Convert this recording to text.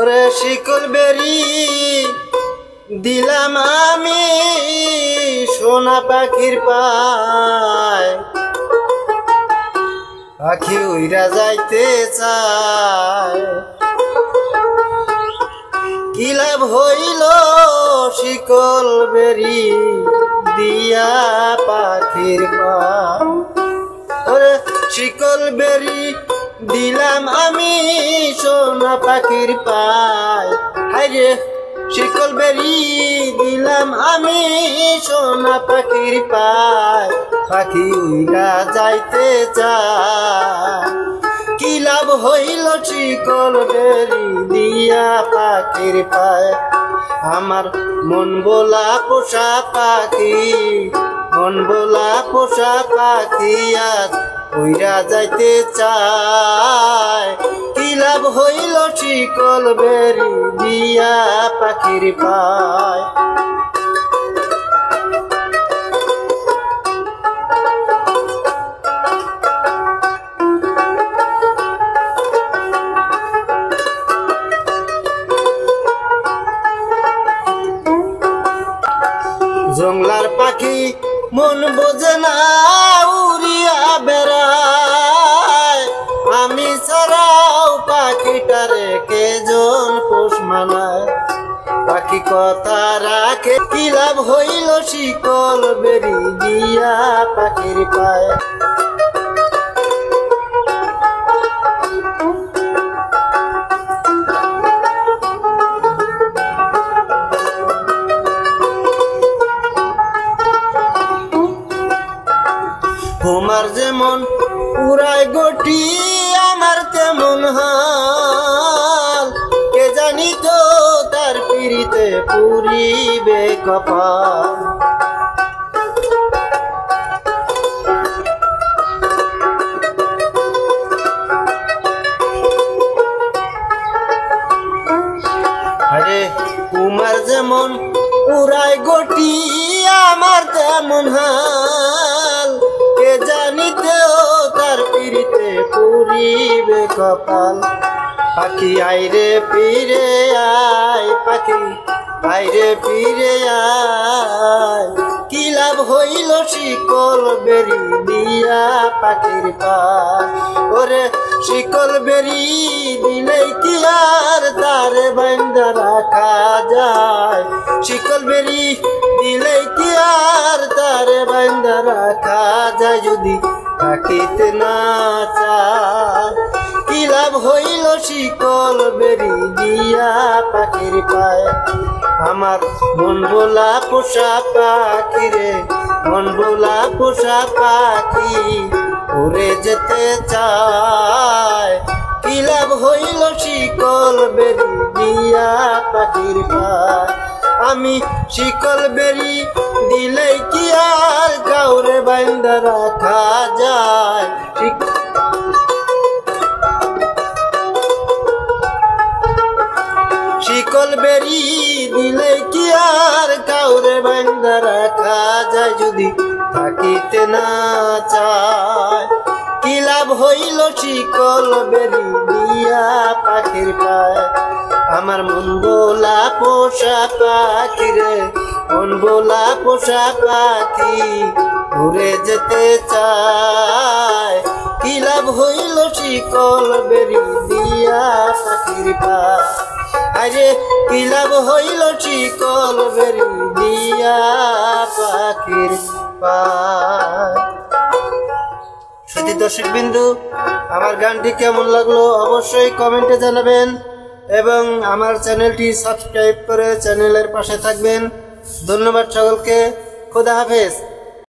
ওরে শিকল বেরি দিলাম আমি সোনা পাখির পায়, পাখি উইরা যাইতে চায়। কি লাভ হইল শিকল বেরি দিয়া পাখির পায়। ওরে শিকল বেরি দিলাম আমি সোনা পাখির পায়, হায়রে শিকল বেরি দিলাম আমি সোনা পাখির পায়, পাখি উইরা যাইতে চায়। কি লাভ হইল শিকল বেরি দিয়া পাখির পায়। আমার মন বোলা পোষা পাখি, মন বোলা পোষা পাখি আজ উইরা যাইতে চায়। কি লাভ হইল শিকল বেরি দিয়া পাখির পায়। জংলার পাখি মন বোঝে না উড়িয়া বেড়ায়, আমি ছাড়াও পাখিটারে কেজন পোষ মানায়। পাখি কথা রাখে কি লাভ হইল শিকল বেরি দিয়া পাখির পায়। তোমার যেমন পুরায় গটি আমার তেমন হাল, কে জানি তো তার পিড়িতে পুরিবে কপাল। আরে তোমার যেমন পুরায় গটি আমার তেমন হাল, কে জানিতেও তার পিড়িতে পুরিবে কপাল। পাখি আইরে ফিরে আয়, পাখি আইরে ফিরে আয়। কি লাভ হইল শিকল বেরি দিয়া পাখির পায়। ওরে শিকল বেরি দিলেই কি আর তারে বাইন্ধা রাখা যায়। শিকল বেরি দিলেই কি আর তারে বাইন্ধা রাখা যায়, যদি থাকিতে না চায়। কি লাভ হইল শিকল বেরি দিয়া পাখির পায়। আমার মন বোলা পোষা পাখি রে, মন বোলা পোষা পাখি উড়ে যেতে চায়। কি লাভ হইল শিকল বেরি দিয়া পাখির পায়। আমি শিকল বেরি দিলেই কি আর কাউরে বাইন্ধা রাখা যায়। শিকল বেরি দিলেই কি আর কাউরে বাইন্ধা রাখা যায়, যদি থাকিতে না চায়। কি লাভ হইল শিকল বেরি দিয়া পাখির পায়। আমার মন বোলা পোষা পাখি রে, মন বোলা পোষা পাখি উড়ে যেতে চায়। কি লাভ হইল শিকল বেরি দিয়া পাখির পায়। আরে কি লাভ হইল শিকল বেরি দিয়া পাখির পায়। সুধী দর্শক বিন্দু, আমার গানটি কেমন লাগলো অবশ্যই কমেন্টে জানাবেন এবং আমার চ্যানেলটি সাবস্ক্রাইব করে চ্যানেলের পাশে থাকবেন। ধন্যবাদ সকলকে। খোদা হাফেজ।